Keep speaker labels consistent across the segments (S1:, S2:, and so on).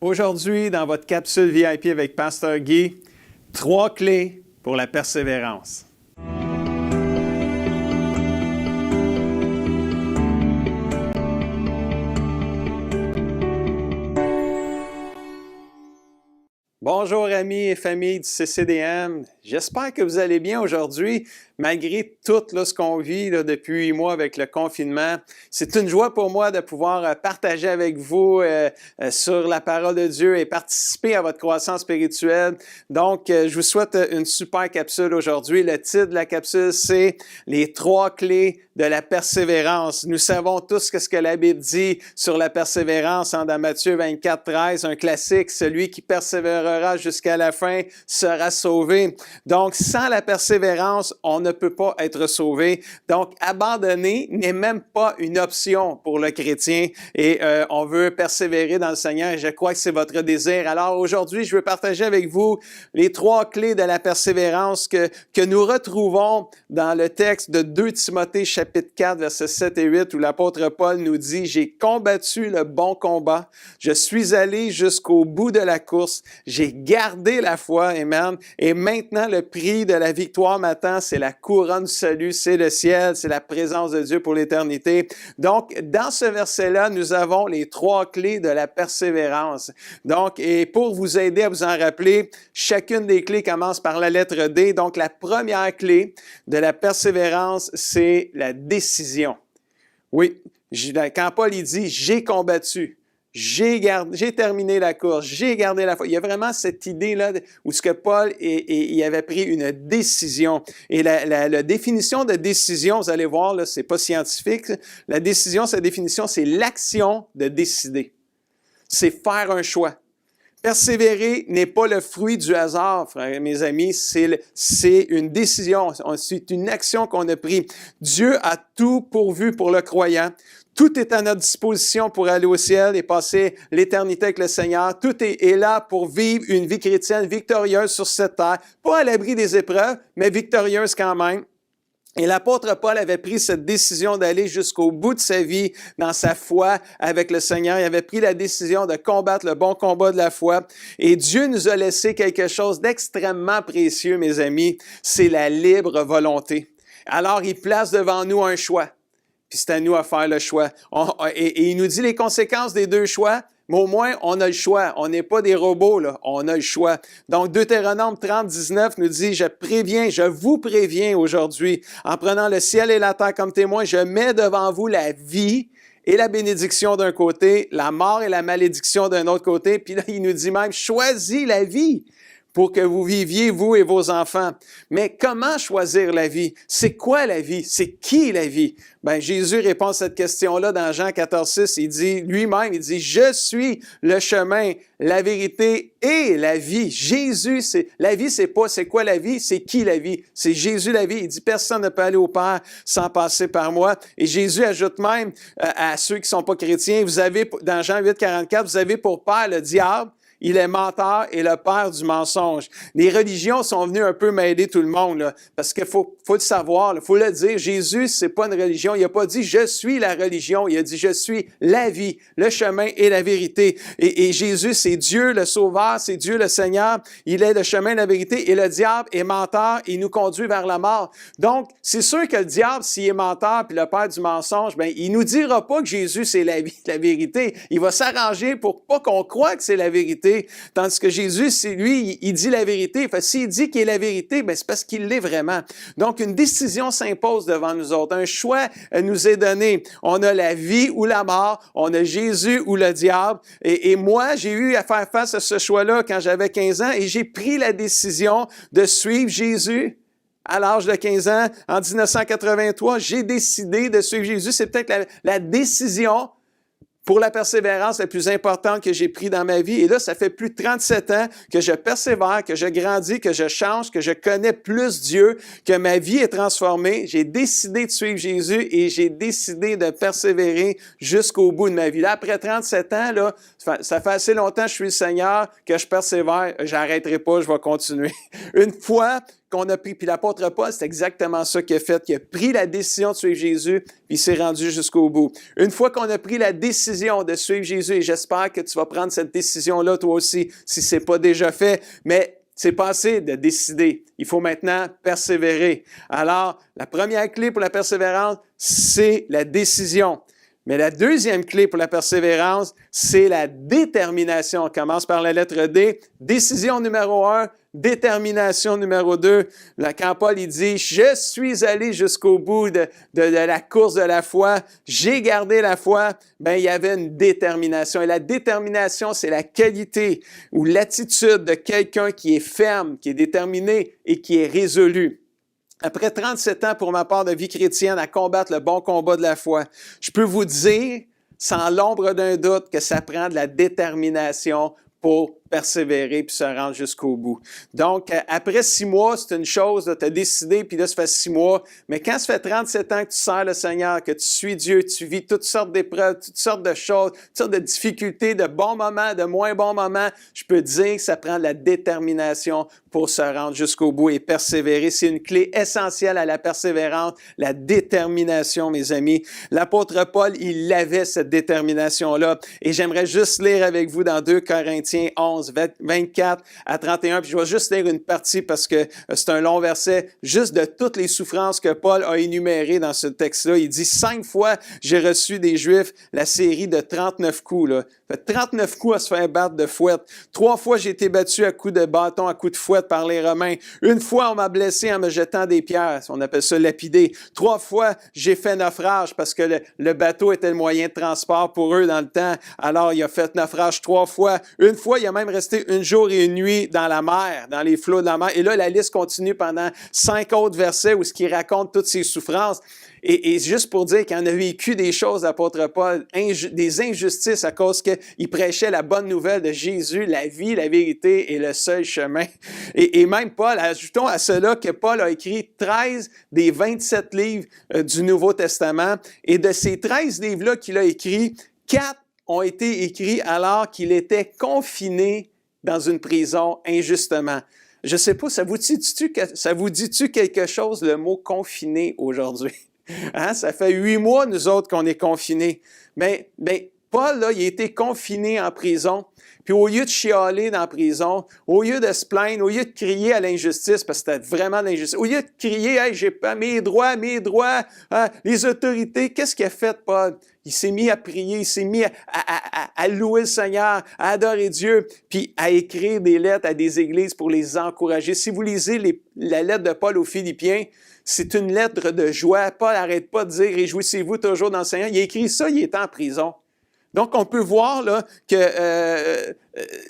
S1: Aujourd'hui, dans votre capsule VIP avec Pasteur Guy, 3 clés pour la persévérance. Bonjour amis et familles du CCDM, j'espère que vous allez bien aujourd'hui, malgré tout ce qu'on vit depuis 8 mois avec le confinement. C'est une joie pour moi de pouvoir partager avec vous sur la parole de Dieu et participer à votre croissance spirituelle. Donc, je vous souhaite une super capsule aujourd'hui. Le titre de la capsule, c'est « Les 3 clés de la persévérance ». Nous savons tous ce que la Bible dit sur la persévérance dans Matthieu 24, 13, un classique, « Celui qui persévérera jusqu'à la fin sera sauvé ». Donc, sans la persévérance, on ne peut pas être sauvé. Donc, abandonner n'est même pas une option pour le chrétien et on veut persévérer dans le Seigneur et je crois que c'est votre désir. Alors, aujourd'hui, je veux partager avec vous les 3 clés de la persévérance que nous retrouvons dans le texte de 2 Timothée chapitre 4, versets 7 et 8 où l'apôtre Paul nous dit « J'ai combattu le bon combat, je suis allé jusqu'au bout de la course, j'ai gardé la foi, amen, et maintenant le prix de la victoire m'attend, c'est la couronne du salut, c'est le ciel, c'est la présence de Dieu pour l'éternité. » Donc, dans ce verset-là, nous avons les 3 clés de la persévérance. Donc, et pour vous aider à vous en rappeler, chacune des clés commence par la lettre D. Donc, la première clé de la persévérance, c'est la décision. Oui, quand Paul il dit « j'ai combattu », j'ai terminé la course, j'ai gardé la foi. Il y a vraiment cette idée-là où ce que Paul il avait pris une décision. Et la définition de décision, vous allez voir, là, c'est pas scientifique. La décision, sa définition, c'est l'action de décider. C'est faire un choix. Persévérer n'est pas le fruit du hasard, frères, mes amis, c'est une décision, c'est une action qu'on a prise. Dieu a tout pourvu pour le croyant. Tout est à notre disposition pour aller au ciel et passer l'éternité avec le Seigneur. Tout est là pour vivre une vie chrétienne victorieuse sur cette terre. Pas à l'abri des épreuves, mais victorieuse quand même. Et l'apôtre Paul avait pris cette décision d'aller jusqu'au bout de sa vie dans sa foi avec le Seigneur. Il avait pris la décision de combattre le bon combat de la foi. Et Dieu nous a laissé quelque chose d'extrêmement précieux, mes amis. C'est la libre volonté. Alors, il place devant nous un choix. Puis c'est à nous à faire le choix. Et il nous dit les conséquences des 2 choix, mais au moins, on a le choix. On n'est pas des robots, là. On a le choix. Donc, Deutéronome 30, 19 nous dit, je vous préviens aujourd'hui, en prenant le ciel et la terre comme témoins, je mets devant vous la vie et la bénédiction d'un côté, la mort et la malédiction d'un autre côté. Puis là, il nous dit même, choisis la vie pour que vous viviez, vous et vos enfants. Mais comment choisir la vie? C'est quoi la vie? C'est qui la vie? Ben, Jésus répond à cette question-là dans Jean 14, 6. Il dit lui-même, il dit, « Je suis le chemin, la vérité et la vie. » Jésus, la vie, c'est pas c'est quoi la vie, c'est qui la vie? C'est Jésus la vie. Il dit, personne ne peut aller au Père sans passer par moi. Et Jésus ajoute même à ceux qui sont pas chrétiens, vous avez, dans Jean 8, 44, vous avez pour père le diable. Il est menteur et le père du mensonge. Les religions sont venues un peu mêler tout le monde, là, parce qu'il faut le savoir, il faut le dire. Jésus, c'est pas une religion. Il a pas dit « je suis la religion ». Il a dit « je suis la vie, le chemin et la vérité ». Et Jésus, c'est Dieu le Sauveur, c'est Dieu le Seigneur. Il est le chemin, la vérité. Et le diable est menteur et il nous conduit vers la mort. Donc, c'est sûr que le diable, s'il est menteur puis le père du mensonge, ben il nous dira pas que Jésus, c'est la vie, la vérité. Il va s'arranger pour pas qu'on croie que c'est la vérité. Tandis que Jésus, c'est lui, il dit la vérité. Fait, s'il dit qu'il est la vérité, ben c'est parce qu'il l'est vraiment. Donc, une décision s'impose devant nous autres. Un choix nous est donné. On a la vie ou la mort. On a Jésus ou le diable. Et moi, j'ai eu à faire face à ce choix-là quand j'avais 15 ans et j'ai pris la décision de suivre Jésus. À l'âge de 15 ans, en 1983, j'ai décidé de suivre Jésus. C'est peut-être la décision pour la persévérance la plus importante que j'ai prise dans ma vie. Et là, ça fait plus de 37 ans que je persévère, que je grandis, que je change, que je connais plus Dieu, que ma vie est transformée. J'ai décidé de suivre Jésus et j'ai décidé de persévérer jusqu'au bout de ma vie. Là, après 37 ans, là, ça fait assez longtemps que je suis le Seigneur, que je persévère. J'arrêterai pas, je vais continuer. Une fois qu'on a pris, puis l'apôtre Paul, c'est exactement ça qu'il a fait. Il a pris la décision de suivre Jésus, puis il s'est rendu jusqu'au bout. Une fois qu'on a pris la décision de suivre Jésus, et j'espère que tu vas prendre cette décision-là toi aussi, si ce n'est pas déjà fait, mais c'est pas assez de décider. Il faut maintenant persévérer. Alors, la première clé pour la persévérance, c'est la décision. Mais la deuxième clé pour la persévérance, c'est la détermination. On commence par la lettre D. Décision numéro 1, détermination numéro 2. Là, quand Paul il dit « Je suis allé jusqu'au bout de la course de la foi, j'ai gardé la foi », bien, il y avait une détermination. Et la détermination, c'est la qualité ou l'attitude de quelqu'un qui est ferme, qui est déterminé et qui est résolu. Après 37 ans pour ma part de vie chrétienne à combattre le bon combat de la foi, je peux vous dire, sans l'ombre d'un doute, que ça prend de la détermination pour persévérer puis se rendre jusqu'au bout. Donc, après 6 mois, c'est une chose, tu as décidé, puis là, ça fait 6 mois. Mais quand ça fait 37 ans que tu sers le Seigneur, que tu suis Dieu, tu vis toutes sortes d'épreuves, toutes sortes de choses, toutes sortes de difficultés, de bons moments, de moins bons moments, je peux dire que ça prend de la détermination pour se rendre jusqu'au bout et persévérer. C'est une clé essentielle à la persévérance, la détermination, mes amis. L'apôtre Paul, il avait cette détermination-là. Et j'aimerais juste lire avec vous dans 2 Corinthiens 11, 24 à 31, puis je vais juste lire une partie parce que c'est un long verset, juste de toutes les souffrances que Paul a énumérées dans ce texte-là. Il dit « 5 fois, j'ai reçu des Juifs la série de 39 coups. » Là. Fait 39 coups à se faire battre de fouette. 3 fois, j'ai été battu à coups de bâton, à coups de fouette par les Romains. 1 fois, on m'a blessé en me jetant des pierres. On appelle ça lapider. 3 fois, j'ai fait naufrage parce que le bateau était le moyen de transport pour eux dans le temps. Alors, il a fait naufrage 3 fois. 1 fois, il a même resté 1 jour et 1 nuit dans la mer, dans les flots de la mer. Et là, la liste continue pendant 5 autres versets où il raconte toutes ses souffrances. Et juste pour dire qu'il en a vécu des choses, l'apôtre Paul, des injustices à cause qu'il prêchait la bonne nouvelle de Jésus, la vie, la vérité et le seul chemin. Et même Paul, ajoutons à cela que Paul a écrit 13 des 27 livres du Nouveau Testament. Et de ces 13 livres-là qu'il a écrits, 4 ont été écrits alors qu'il était confiné dans une prison injustement. Je ne sais pas, ça vous dit-tu quelque chose, le mot « confiné » aujourd'hui? Hein? Ça fait 8 mois, nous autres, qu'on est confinés. Mais Paul, là, il a été confiné en prison. Puis au lieu de chialer dans la prison, au lieu de se plaindre, au lieu de crier à l'injustice, parce que c'était vraiment l'injustice, au lieu de crier « Hey, j'ai pas mes droits, hein, les autorités », qu'est-ce qu'il a fait, Paul? Il s'est mis à prier, il s'est mis à louer le Seigneur, à adorer Dieu, puis à écrire des lettres à des églises pour les encourager. Si vous lisez la lettre de Paul aux Philippiens, c'est une lettre de joie. Paul n'arrête pas de dire « Réjouissez-vous toujours dans le Seigneur ». Il a écrit ça, il était en prison. Donc, on peut voir là, que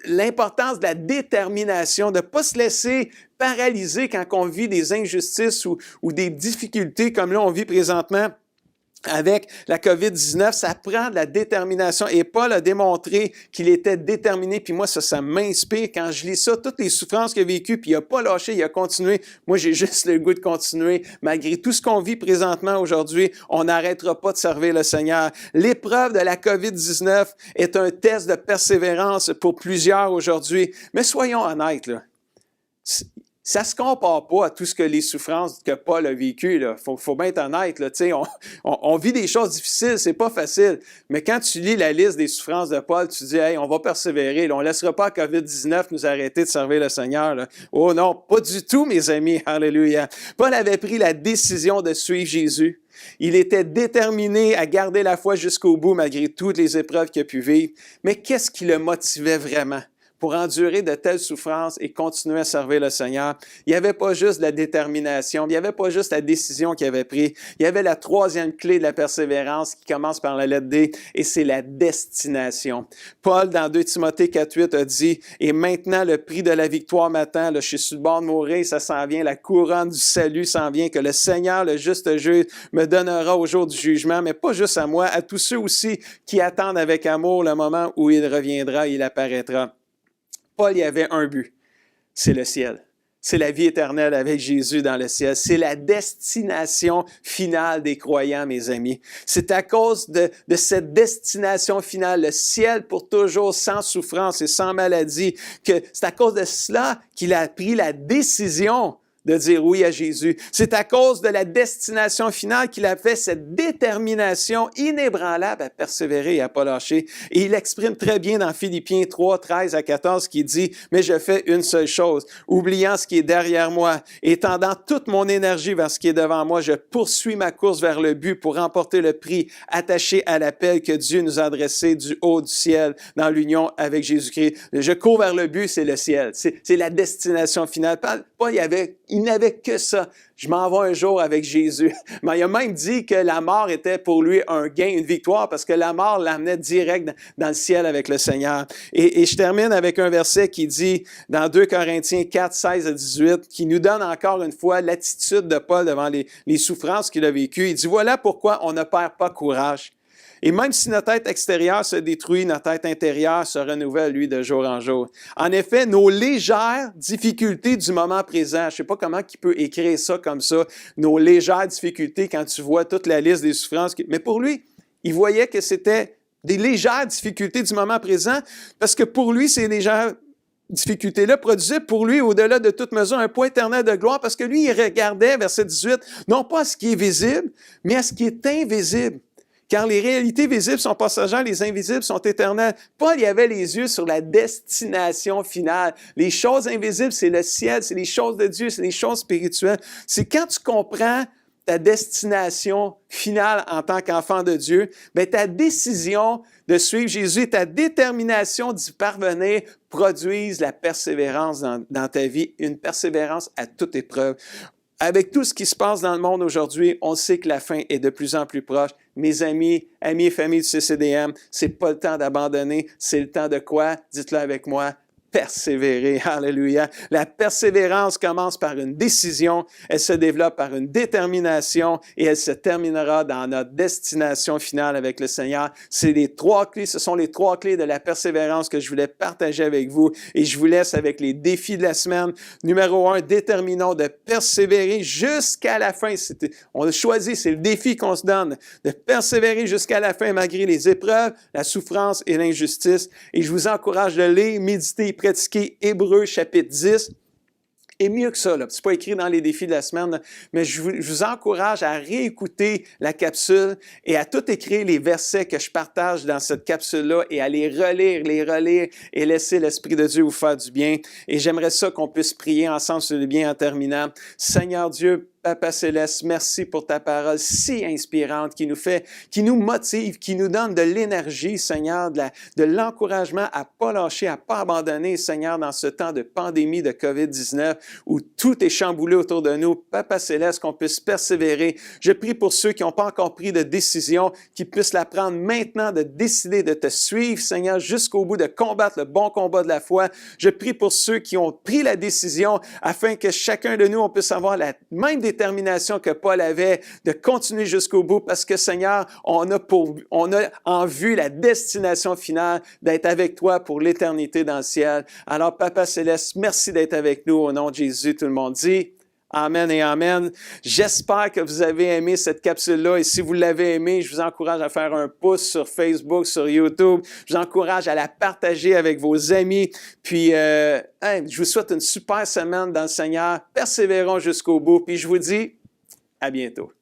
S1: l'importance de la détermination, de ne pas se laisser paralyser quand on vit des injustices ou des difficultés comme là on vit présentement. Avec la COVID-19, ça prend de la détermination. Et Paul a démontré qu'il était déterminé. Puis moi, ça m'inspire. Quand je lis ça, toutes les souffrances qu'il a vécues, puis il n'a pas lâché, il a continué. Moi, j'ai juste le goût de continuer. Malgré tout ce qu'on vit présentement aujourd'hui, on n'arrêtera pas de servir le Seigneur. L'épreuve de la COVID-19 est un test de persévérance pour plusieurs aujourd'hui. Mais soyons honnêtes, là. Ça se compare pas à tout ce que les souffrances que Paul a vécues, là. Faut bien être honnête, là. Tu sais, on vit des choses difficiles, c'est pas facile. Mais quand tu lis la liste des souffrances de Paul, tu dis, hey, on va persévérer, là. On laissera pas la COVID-19 nous arrêter de servir le Seigneur, là. Oh non, pas du tout, mes amis. Alléluia. Paul avait pris la décision de suivre Jésus. Il était déterminé à garder la foi jusqu'au bout, malgré toutes les épreuves qu'il a pu vivre. Mais qu'est-ce qui le motivait vraiment pour endurer de telles souffrances et continuer à servir le Seigneur? Il n'y avait pas juste la détermination, il n'y avait pas juste la décision qu'il avait prise, il y avait la troisième clé de la persévérance qui commence par la lettre D, et c'est la destination. Paul, dans 2 Timothée 4,8, a dit « Et maintenant, le prix de la victoire m'attend, là, je suis sur le bord de mourir, ça s'en vient, la couronne du salut s'en vient, que le Seigneur, le juste juge, me donnera au jour du jugement, mais pas juste à moi, à tous ceux aussi qui attendent avec amour le moment où il reviendra, il apparaîtra. » Paul, il avait un but, c'est le ciel. C'est la vie éternelle avec Jésus dans le ciel. C'est la destination finale des croyants, mes amis. C'est à cause de cette destination finale, le ciel pour toujours, sans souffrance et sans maladie, que c'est à cause de cela qu'il a pris la décision de dire oui à Jésus. C'est à cause de la destination finale qu'il a fait cette détermination inébranlable à persévérer et à pas lâcher. Et il exprime très bien dans Philippiens 3, 13 à 14, qui dit « Mais je fais une seule chose, oubliant ce qui est derrière moi, étendant toute mon énergie vers ce qui est devant moi, je poursuis ma course vers le but pour remporter le prix attaché à l'appel que Dieu nous a adressé du haut du ciel dans l'union avec Jésus-Christ. Je cours vers le but, c'est le ciel. C'est la destination finale. Il n'avait que ça. Je m'en vais un jour avec Jésus. Mais il a même dit que la mort était pour lui un gain, une victoire, parce que la mort l'amenait direct dans le ciel avec le Seigneur. Et je termine avec un verset qui dit, dans 2 Corinthiens 4, 16 à 18, qui nous donne encore une fois l'attitude de Paul devant les souffrances qu'il a vécues. Il dit, voilà pourquoi on ne perd pas courage. Et même si notre tête extérieure se détruit, notre tête intérieure se renouvelle, lui, de jour en jour. En effet, nos légères difficultés du moment présent, je ne sais pas comment il peut écrire ça comme ça, nos légères difficultés quand tu vois toute la liste des souffrances. Mais pour lui, il voyait que c'était des légères difficultés du moment présent, parce que pour lui, ces légères difficultés-là produisaient pour lui, au-delà de toute mesure, un point éternel de gloire, parce que lui, il regardait, verset 18, non pas à ce qui est visible, mais à ce qui est invisible. Car les réalités visibles sont passagères, les invisibles sont éternelles. Paul, il avait les yeux sur la destination finale. Les choses invisibles, c'est le ciel, c'est les choses de Dieu, c'est les choses spirituelles. C'est quand tu comprends ta destination finale en tant qu'enfant de Dieu, bien, ta décision de suivre Jésus et ta détermination d'y parvenir produisent la persévérance dans ta vie, une persévérance à toute épreuve. Avec tout ce qui se passe dans le monde aujourd'hui, on sait que la fin est de plus en plus proche. Mes amis et familles du CCDM, c'est pas le temps d'abandonner, c'est le temps de quoi? Dites-le avec moi. Persévérer. Alléluia. La persévérance commence par une décision, elle se développe par une détermination et elle se terminera dans notre destination finale avec le Seigneur. C'est les trois clés, ce sont les trois clés de la persévérance que je voulais partager avec vous et je vous laisse avec les défis de la semaine. Numéro 1, déterminons de persévérer jusqu'à la fin. On a choisi, c'est le défi qu'on se donne, de persévérer jusqu'à la fin malgré les épreuves, la souffrance et l'injustice. Et je vous encourage de lire, méditer, pratiquer Hébreux chapitre 10. Et mieux que ça, ce n'est pas écrit dans les défis de la semaine, mais je vous encourage à réécouter la capsule et à tout écrire les versets que je partage dans cette capsule-là et à les relire et laisser l'Esprit de Dieu vous faire du bien. Et j'aimerais ça qu'on puisse prier ensemble sur le bien en terminant. Seigneur Dieu, Papa Céleste, merci pour ta parole si inspirante qui nous motive, qui nous donne de l'énergie, Seigneur, de l'encouragement à pas lâcher, à pas abandonner, Seigneur, dans ce temps de pandémie de COVID-19 où tout est chamboulé autour de nous. Papa Céleste, qu'on puisse persévérer. Je prie pour ceux qui n'ont pas encore pris de décision, qu'ils puissent la prendre maintenant, de décider de te suivre, Seigneur, jusqu'au bout, de combattre le bon combat de la foi. Je prie pour ceux qui ont pris la décision afin que chacun de nous, on puisse avoir la même détermination que Paul avait de continuer jusqu'au bout parce que, Seigneur, on a en vue la destination finale d'être avec toi pour l'éternité dans le ciel. Alors, Papa Céleste, merci d'être avec nous au nom de Jésus. Tout le monde dit Amen et Amen. J'espère que vous avez aimé cette capsule-là et si vous l'avez aimé, je vous encourage à faire un pouce sur Facebook, sur YouTube. Je vous encourage à la partager avec vos amis. Puis, je vous souhaite une super semaine dans le Seigneur. Persévérons jusqu'au bout. Puis, je vous dis à bientôt.